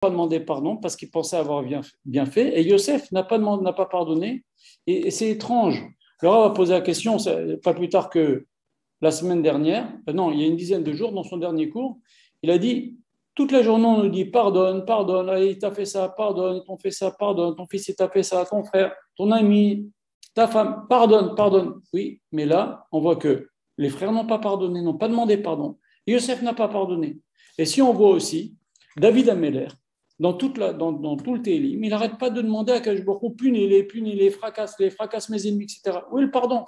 pas demandé pardon parce qu'il pensait avoir bien fait. Et Yosef n'a pas pardonné. Et c'est étrange. Le Rav a posé la question, pas plus tard que la semaine dernière, non, il y a une dizaine de jours, dans son dernier cours, il a dit, toute la journée, on nous dit pardonne, pardonne, allez, il t'a fait ça, pardonne, ils t'ont fait ça, pardonne, ton fils il t'a fait ça, ton frère, ton ami, ta femme, pardonne, pardonne. Oui, mais là, on voit que les frères n'ont pas pardonné, n'ont pas demandé pardon. Et Yosef n'a pas pardonné. Et si on voit aussi, David Améler, dans tout le Télim, il n'arrête pas de demander à Kadosh Baruch Hu, punis-les, fracasse mes ennemis, etc. Où est le pardon?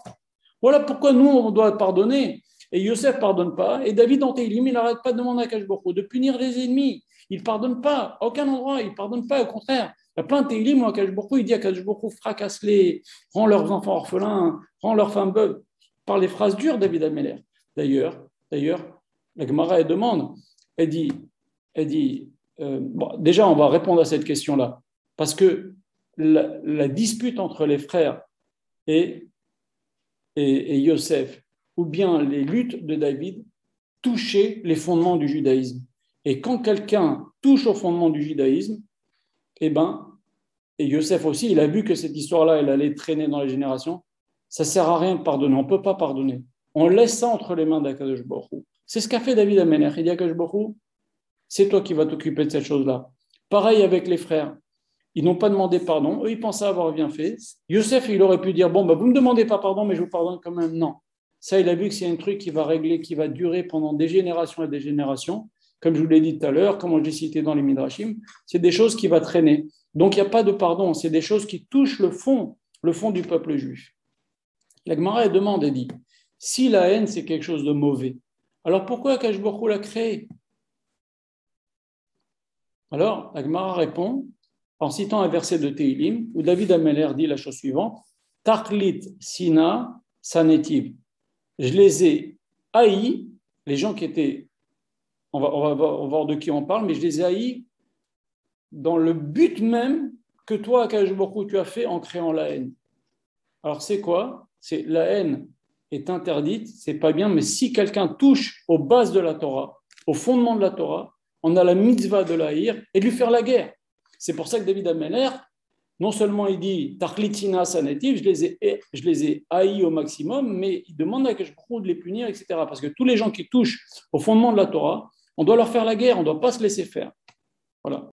Voilà pourquoi nous, on doit pardonner. Et Yosef ne pardonne pas. Et David, dans Télim, il n'arrête pas de demander à Kadosh Baruch Hu de punir les ennemis. Il ne pardonne pas. À aucun endroit, il ne pardonne pas. Au contraire, il y a plein de Télim où Kadosh Baruch Hu, il dit à Kadosh Baruch Hu, fracasse-les, rends leurs enfants orphelins, rends leurs femmes veuves. Par les phrases dures, David Améler. D'ailleurs, la Gemara, elle demande, elle dit bon, déjà, on va répondre à cette question-là. Parce que la dispute entre les frères et Yosef, ou bien les luttes de David, touchaient les fondements du judaïsme. Et quand quelqu'un touche aux fondements du judaïsme, et Yosef aussi, il a vu que cette histoire-là, elle allait traîner dans les générations, ça ne sert à rien de pardonner, on ne peut pas pardonner. On laisse ça entre les mains d'Akadosh Baruch Hu. C'est ce qu'a fait David Améler. Il dit à Akadosh Baruch Hu, c'est toi qui vas t'occuper de cette chose-là. Pareil avec les frères. Ils n'ont pas demandé pardon. Eux, ils pensaient avoir bien fait. Yosef, il aurait pu dire, bon, vous ne me demandez pas pardon, mais je vous pardonne quand même. Non. Ça, il a vu que c'est un truc qui va régler, qui va durer pendant des générations et des générations. Comme je vous l'ai dit tout à l'heure, comme j'ai cité dans les Midrashim, c'est des choses qui vont traîner. Donc, il n'y a pas de pardon. C'est des choses qui touchent le fond du peuple juif. La Gemara demande et dit, si la haine, c'est quelque chose de mauvais, alors pourquoi Akadosh Baruch Hu l'a créé? Alors, la Gemara répond en citant un verset de Tehilim où David Améler dit la chose suivante, Tachlit Sina Sanetiv. Je les ai haïs, les gens qui étaient, on va voir de qui on parle, mais je les ai haïs dans le but même que toi, Akadosh Baruch Hu, tu as fait en créant la haine. Alors, c'est quoi? C'est la haine est interdite, c'est pas bien, mais si quelqu'un touche aux bases de la Torah, au fondement de la Torah, on a la mitzvah de l'haïr et de lui faire la guerre. C'est pour ça que David Améler, non seulement il dit Tachlitina Sanetiv, je les ai haïs au maximum, mais il demande à Akadosh Baruch Hu de les punir, etc. Parce que tous les gens qui touchent au fondement de la Torah, on doit leur faire la guerre, on ne doit pas se laisser faire. Voilà.